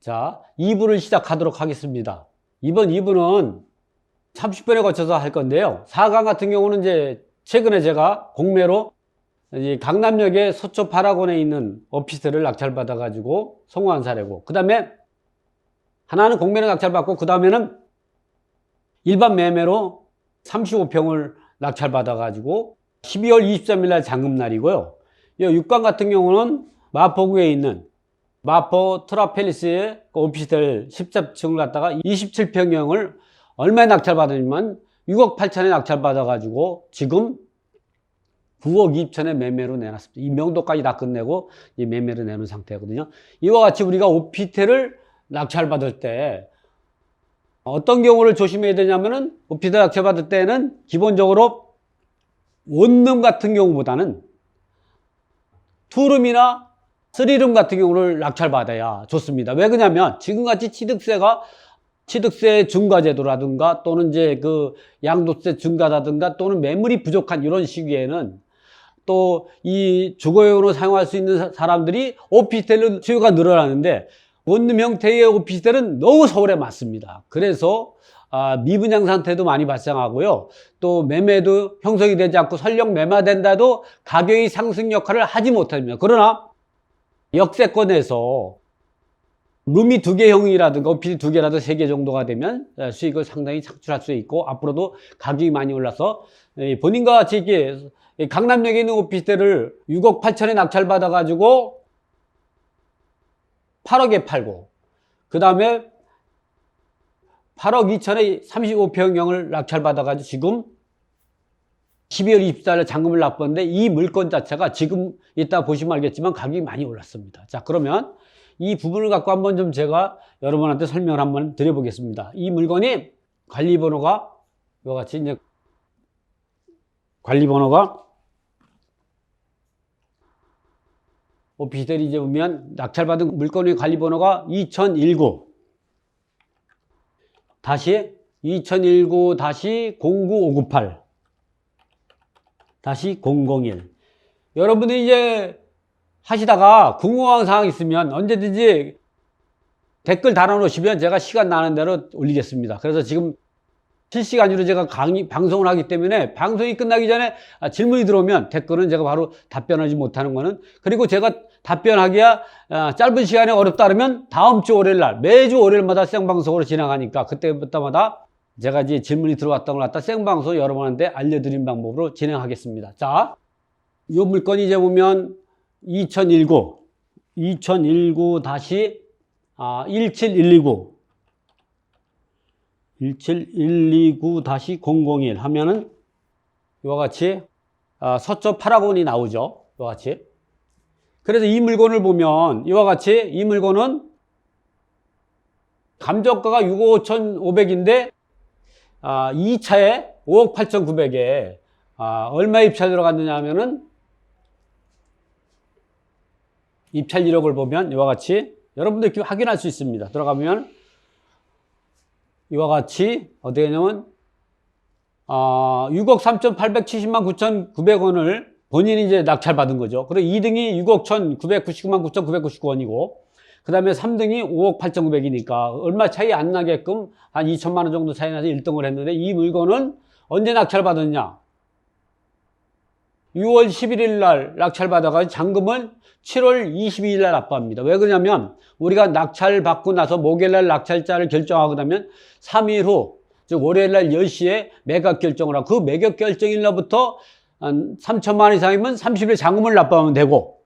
자, 2부를 시작하도록 하겠습니다. 이번 2부는 30분에 거쳐서 할 건데요. 4강 같은 경우는 이제 최근에 제가 공매로 강남역의 서초 8학원에 있는 오피스텔을 낙찰받아 가지고 성공한 사례고, 그 다음에 하나는 공매로 낙찰받고, 그 다음에는 일반 매매로 35평을 낙찰받아 가지고 12월 23일 날 잔금날이고요. 이 6강 같은 경우는 마포구에 있는 마포 트라펠리스의 오피스텔 14층을 갖다가 27평형을 얼마에 낙찰받았냐면 6억 8천에 낙찰받아 가지고 지금 9억 2천에 매매로 내놨습니다. 이 명도까지 다 끝내고 이 매매로 내놓은 상태거든요. 이와 같이 우리가 오피스텔을 낙찰받을 때 어떤 경우를 조심해야 되냐면은, 오피스텔 낙찰받을 때는 기본적으로 원룸 같은 경우보다는 투룸이나 3룸 같은 경우를 낙찰받아야 좋습니다. 왜 그러냐면 지금같이 취득세 중과제도라든가 또는 이제 그 양도세 중과라든가 또는 매물이 부족한 이런 시기에는 또 이 주거용으로 사용할 수 있는 사람들이 오피스텔로 수요가 늘어나는데, 원룸 형태의 오피스텔은 너무 서울에 많습니다. 그래서 미분양 상태도 많이 발생하고요. 또 매매도 형성이 되지 않고 설령 매매된다도 가격이 상승 역할을 하지 못합니다. 그러나 역세권에서 룸이 2개형이라든가 오피스 2개라도 3개 정도가 되면 수익을 상당히 창출할 수 있고, 앞으로도 가격이 많이 올라서 본인과 같이 이렇게 강남역에 있는 오피스텔을 6억 8천에 낙찰받아 가지고 8억에 팔고, 그 다음에 8억 2천에 35평형을 낙찰받아 가지고 지금 12월 24일에 잔금을 납부했는데, 이 물건 자체가 지금 이따 보시면 알겠지만 가격이 많이 올랐습니다. 자, 그러면 이 부분을 갖고 한번 좀 제가 여러분한테 설명을 한번 드려보겠습니다. 이 물건이 관리번호가 이와 같이 이제 관리번호가 오피스텔이 이제 보면 낙찰받은 물건의 관리번호가 2019-095-001. 여러분들이 이제 하시다가 궁금한 사항 있으면 언제든지 댓글 달아놓으시면 제가 시간 나는 대로 올리겠습니다. 그래서 지금 실시간으로 제가 방송을 하기 때문에 방송이 끝나기 전에 질문이 들어오면 댓글은 제가 바로 답변하지 못하는 거는, 그리고 제가 답변하기야 짧은 시간에 어렵다 그러면 다음 주 월요일날, 매주 월요일마다 생방송으로 진행하니까 그때부터마다 제가 이제 질문이 들어왔던 걸 갖다 생방송 여러분한테 알려드린 방법으로 진행하겠습니다. 자, 이 물건이 이제 보면 2019-1729 17-129-001 하면은 이와 같이 서초 8학원이 나오죠. 이와 같이. 그래서 이 물건을 보면 이와 같이 이 물건은 감정가가 6억 5,500인데 2차에 5억 8,900에 얼마 입찰 들어갔느냐 하면은, 입찰 이력을 보면 이와 같이 여러분들이 확인할 수 있습니다. 들어가면 이와 같이 어떻게 되냐면 6억 3,870만 9,900원을 본인이 이제 낙찰받은 거죠. 그리고 2등이 6억 1,999만 9,999원이고, 그 다음에 3등이 5억 8,900이니까 얼마 차이 안 나게끔 한 2천만 원 정도 차이 나서 1등을 했는데, 이 물건은 언제 낙찰받았냐? 6월 11일 날 낙찰받아가지고 잔금을 7월 22일 날 납부합니다. 왜 그러냐면 우리가 낙찰 받고 나서 목요일 날 낙찰자를 결정하고 나면 3일 후, 즉 월요일 날 10시에 매각 결정을 하고, 그 매각 결정일 날부터 한 3천만 원 이상이면 30일 잔금을 납부하면 되고,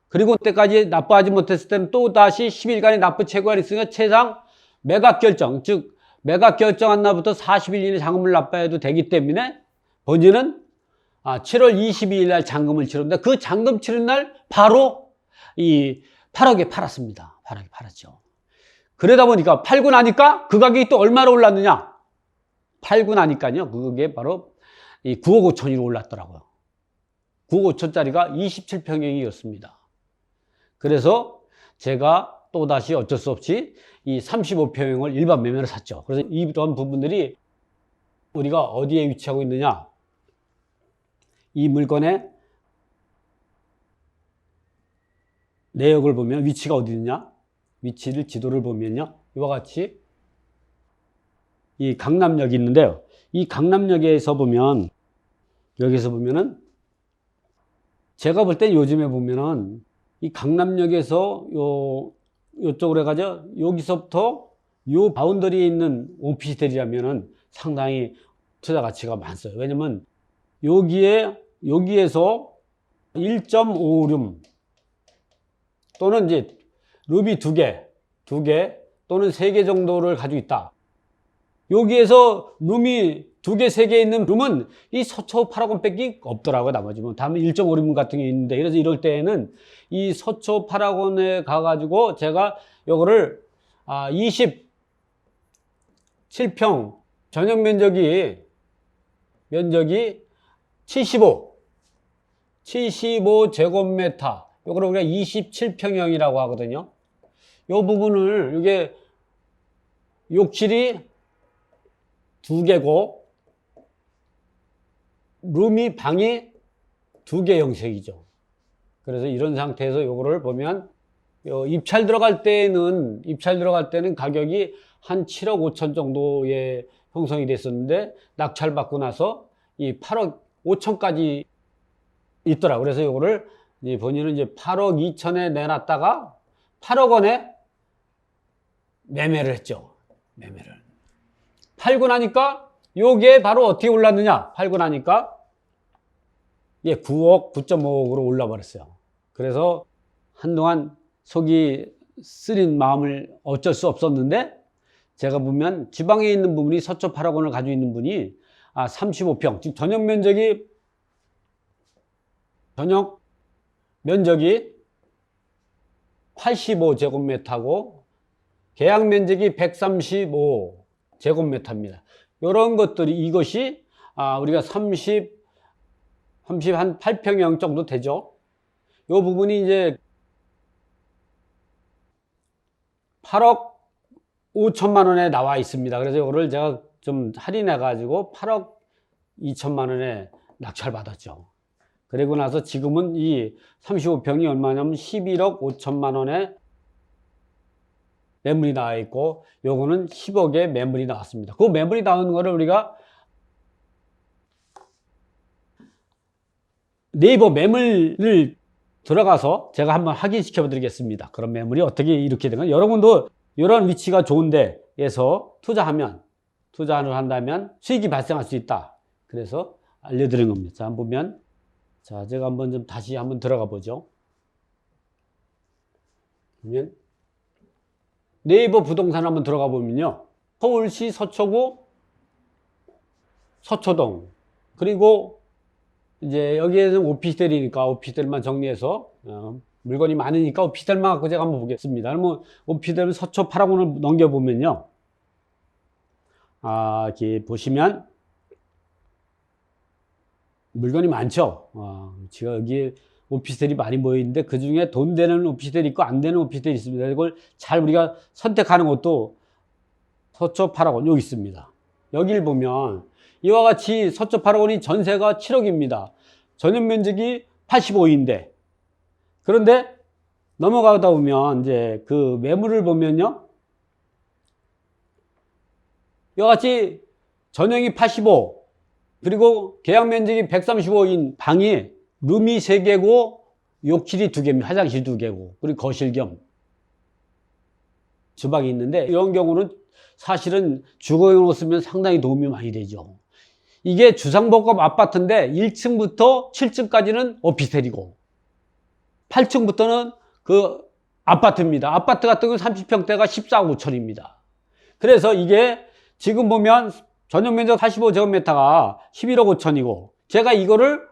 그리고 그때까지 납부하지 못했을 때는 또 다시 10일간의 납부 최고가 있으니까 최상 매각 결정, 즉 매각 결정한 날부터 40일 이내 잔금을 납부해도 되기 때문에 본인은 7월 22일 날 잔금을 치렀는데, 그 잔금 치른 날 바로 이 8억에 팔았습니다. 8억에 팔았죠. 그러다 보니까 팔고 나니까 그 가격이 또 얼마로 올랐느냐? 팔고 나니까요, 그게 바로 이 9억 5천으로 올랐더라고요. 9억 5천짜리가 27평형이었습니다. 그래서 제가 또다시 어쩔 수 없이 이 35평형을 일반 매매로 샀죠. 그래서 이런 부분들이 우리가 어디에 위치하고 있느냐? 이 물건의 내역을 보면 위치가 어디 있느냐? 위치를 지도를 보면요. 이와 같이 이 강남역이 있는데요. 이 강남역에서 보면, 여기서 보면은, 제가 볼 때 요즘에 보면은, 이 강남역에서 요쪽으로 해가지고, 여기서부터 요 바운더리에 있는 오피스텔이라면은 상당히 투자 가치가 많어요. 왜냐면, 여기에서 1.5룸, 또는 이제, 룸이 2개 또는 3개 정도를 가지고 있다. 여기에서 룸이 2개, 3개 있는 룸은 이 서초 8학원 밖에 없더라고요. 나머지 뭐 다음에 1.5룸 같은 게 있는데, 그래서 이럴 때에는 이 서초 8학원에 가가지고 제가 요거를 27평 전용 면적이 75제곱미터, 요거를 우리가 27평형이라고 하거든요. 요 부분을, 이게 욕실이 2개고 방이 2개 형식이죠. 그래서 이런 상태에서 요거를 보면, 입찰 들어갈 때는 가격이 한 7억 5천 정도에 형성이 됐었는데, 낙찰 받고 나서 이 8억 5천까지 있더라. 그래서 요거를 본인은 이제 8억 2천에 내놨다가 8억 원에 매매를 했죠. 팔고 나니까 요게 바로 어떻게 올랐느냐? 팔고 나니까 9억, 9.5억으로 올라 버렸어요. 그래서 한동안 속이 쓰린 마음을 어쩔 수 없었는데, 제가 보면 지방에 있는 부분이 서초 8학원을 가지고 있는 분이 35평, 즉 전용 면적이 85제곱미터고 계약 면적이 135제곱미터입니다. 이런 것들이, 이것이 우리가 38평형 정도 되죠. 이 부분이 이제 8억 5천만 원에 나와 있습니다. 그래서 이거를 제가 좀 할인해 가지고 8억 2천만 원에 낙찰 받았죠. 그리고 나서 지금은 이 35평이 얼마냐면 11억 5천만 원에 매물이 나와 있고, 요거는 10억에 매물이 나왔습니다. 그 매물이 나오는 거를 우리가 네이버 매물을 들어가서 제가 한번 확인시켜 드리겠습니다. 그런 매물이 어떻게 이렇게 되는, 여러분도 이런 위치가 좋은 데에서 투자를 한다면 수익이 발생할 수 있다. 그래서 알려드린 겁니다. 자, 한번 보면, 자, 제가 한번 좀 다시 한번 들어가 보죠. 그러면 네이버 부동산 한번 들어가 보면요. 서울시 서초구 서초동, 그리고 이제 여기에는 오피스텔이니까 오피스텔만 정리해서, 물건이 많으니까 오피스텔만 갖고 제가 한번 보겠습니다. 그러면 오피스텔은 서초 8학원을 넘겨보면요. 이렇게 보시면 물건이 많죠. 제가 여기에 오피스텔이 많이 모여있는데, 그 중에 돈 되는 오피스텔이 있고 안 되는 오피스텔이 있습니다. 이걸 잘 우리가 선택하는 것도 서초 8학원 여기 있습니다. 여기를 보면 이와 같이 서초 8학원이 전세가 7억입니다. 전용 면적이 85인데, 그런데 넘어가다 보면 이제 그 매물을 보면요. 이와 같이 전용이 85, 그리고 계약 면적이 135인 방이 룸이 3개고 욕실이 2개입니다. 화장실 2개고, 그리고 거실 겸 주방이 있는데, 이런 경우는 사실은 주거용으로 쓰면 상당히 도움이 많이 되죠. 이게 주상복합 아파트인데 1층부터 7층까지는 오피스텔이고 8층부터는 그 아파트입니다. 아파트 같은 경우는 30평대가 14억 5천입니다. 그래서 이게 지금 보면 전용 면적 85제곱미터가 11억 5천이고, 제가 이거를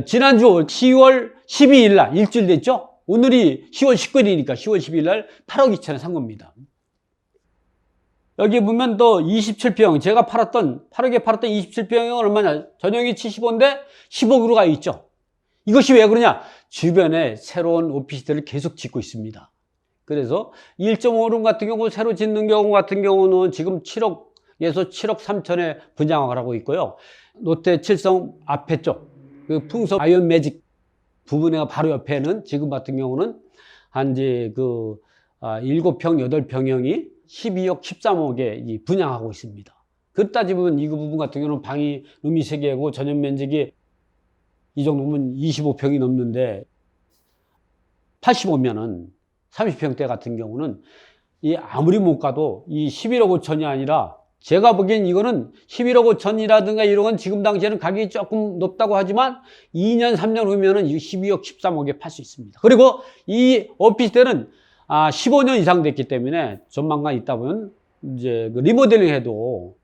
지난주 10월 12일 날, 일주일 됐죠? 오늘이 10월 19일이니까 10월 12일 날 8억 2천에 산 겁니다. 여기 보면 또 27평, 제가 8억에 팔았던 27평은 얼마냐? 전용이 75인데 10억으로 가 있죠. 이것이 왜 그러냐? 주변에 새로운 오피스텔을 계속 짓고 있습니다. 그래서 1.5룸 같은 경우, 새로 짓는 경우 같은 경우는 지금 7억에서 7억 3천에 분양을 하고 있고요. 롯데 칠성 앞에 쪽, 그 풍속 아이온 매직 부분에 바로 옆에는 지금 같은 경우는 한 이제 7평, 8평형이 12억, 13억에 분양하고 있습니다. 그 따지면 이 부분 같은 경우는 방이 룸이 3개고 전용 면적이 이 정도면 25평이 넘는데 85면은 30평대 같은 경우는 아무리 못 가도 이 11억 5천이 아니라 제가 보기엔 이거는 11억 5천이라든가 이런 건 지금 당시에는 가격이 조금 높다고 하지만 2년, 3년 후면은 12억, 13억에 팔 수 있습니다. 그리고 이 오피스텔은 15년 이상 됐기 때문에 전망만 있다 보면 이제 리모델링 해도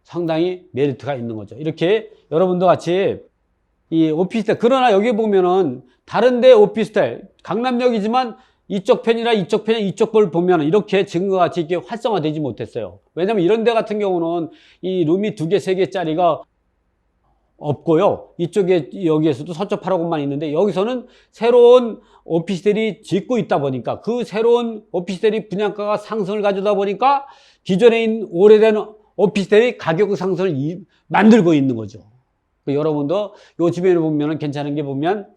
상당히 메리트가 있는 거죠. 이렇게 여러분도 같이 이 오피스텔, 그러나 여기 보면은 다른데 오피스텔, 강남역이지만 이쪽 편이나 이쪽 편, 이쪽 걸 보면 이렇게 지금과 같이 이렇게 활성화되지 못했어요. 왜냐면 이런 데 같은 경우는 이 룸이 2개, 3개짜리가 없고요. 이쪽에, 여기에서도 서쪽 8호건만 있는데 여기서는 새로운 오피스텔이 짓고 있다 보니까 그 새로운 오피스텔이 분양가가 상승을 가져다 보니까 기존에 있는 오래된 오피스텔이 가격 상승을 만들고 있는 거죠. 여러분도 요 주변에 보면은 괜찮은 게 보면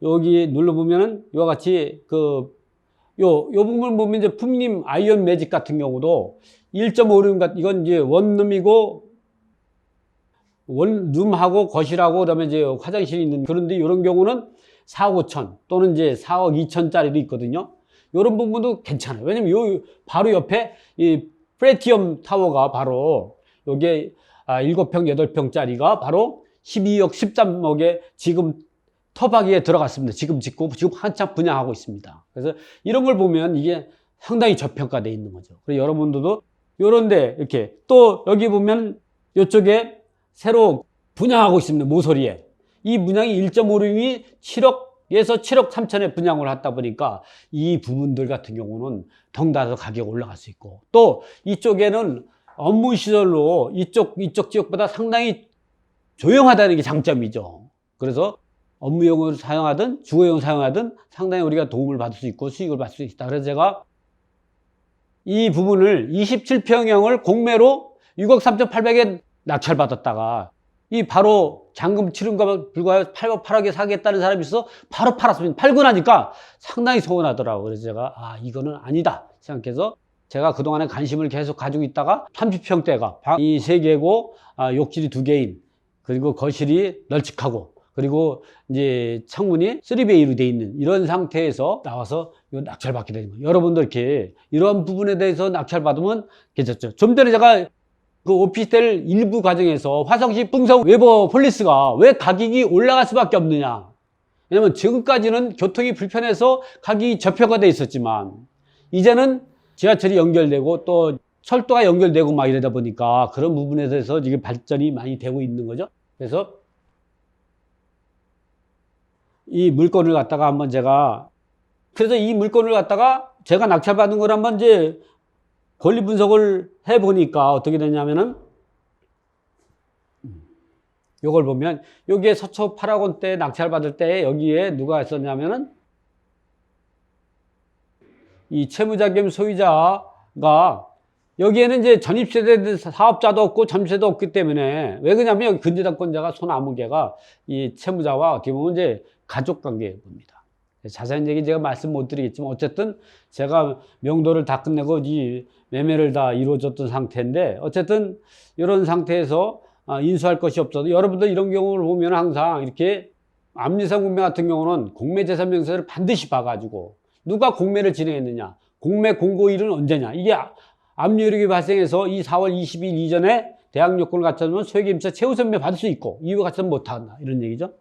여기 눌러보면은 이와 같이 요 부분 보면 이제 품님 아이언 매직 같은 경우도 1.5룸 이건 이제 원룸이고 원룸하고 거실하고 그다음에 이제 화장실이 있는 그런데 이런 경우는 4억 5천 또는 이제 4억 2천짜리도 있거든요. 이런 부분도 괜찮아요. 왜냐면 요 바로 옆에 이 프레티엄 타워가 바로 요게 7평 8평짜리가 바로 12억 13억에 지금 터바기에 들어갔습니다. 지금 짓고 지금 한참 분양하고 있습니다. 그래서 이런 걸 보면 이게 상당히 저평가되어 있는 거죠. 그래서 여러분들도 요런데 이렇게 또 여기 보면 이쪽에 새로 분양하고 있습니다. 모서리에 이 분양이 1.5룸이 7억에서 7억 3천에 분양을 하다 보니까 이 부분들 같은 경우는 덩달아서 가격이 올라갈 수 있고 또 이쪽에는 업무 시설로 이쪽 지역보다 상당히 조용하다는 게 장점이죠. 그래서 업무용으로 사용하든 주거용 사용하든 상당히 우리가 도움을 받을 수 있고 수익을 받을 수 있다. 그래서 제가 이 부분을 27평형을 공매로 6억 3,800에 낙찰받았다가 이 바로 잔금 치른과 불과해 8억에 사겠다는 사람이 있어 바로 팔았습니다. 팔고 나니까 상당히 서운하더라고요. 그래서 제가 이거는 아니다 생각해서 제가 그동안에 관심을 계속 가지고 있다가 30평대가 방이 3개고 욕실이 2개인 그리고 거실이 널찍하고 그리고 이제 창문이 3베이로 돼 있는 이런 상태에서 나와서 낙찰받게 되는 거예요. 여러분들 이렇게 이런 부분에 대해서 낙찰받으면 괜찮죠. 좀 전에 제가 그 오피스텔 일부 과정에서 화성시 풍성 웨버 폴리스가 왜 가격이 올라갈 수밖에 없느냐. 왜냐면 지금까지는 교통이 불편해서 가격이 저평가돼 있었지만 이제는 지하철이 연결되고 또 철도가 연결되고 막 이러다 보니까 그런 부분에 대해서 이게 발전이 많이 되고 있는 거죠. 그래서 이 물건을 갖다가 한번 그래서 이 물건을 갖다가 제가 낙찰받은 걸 한번 이제 권리 분석을 해보니까 어떻게 되냐면은 요걸 보면 여기에 서초 8학원 때 낙찰받을 때 여기에 누가 있었냐면은 이 채무자 겸 소유자가 여기에는 이제 전입세대 사업자도 없고 전입세도 없기 때문에 왜 그러냐면 여기 근저당권자가 손아무개가 이 채무자와 어떻게 보면 이제 가족 관계에 봅니다. 자세한 얘기 제가 말씀 못 드리겠지만 어쨌든 제가 명도를 다 끝내고 이 매매를 다 이루어졌던 상태인데 어쨌든 이런 상태에서 인수할 것이 없어도 여러분들 이런 경우를 보면 항상 이렇게 압류상 공매 같은 경우는 공매재산명세를 반드시 봐가지고 누가 공매를 진행했느냐 공매 공고일은 언제냐 이게 압류이력이 발생해서 이 4월 20일 이전에 대항 요건을 갖춰놓으면 소액임차 최우선매 받을 수 있고 이후 갖춰면 못한다 이런 얘기죠.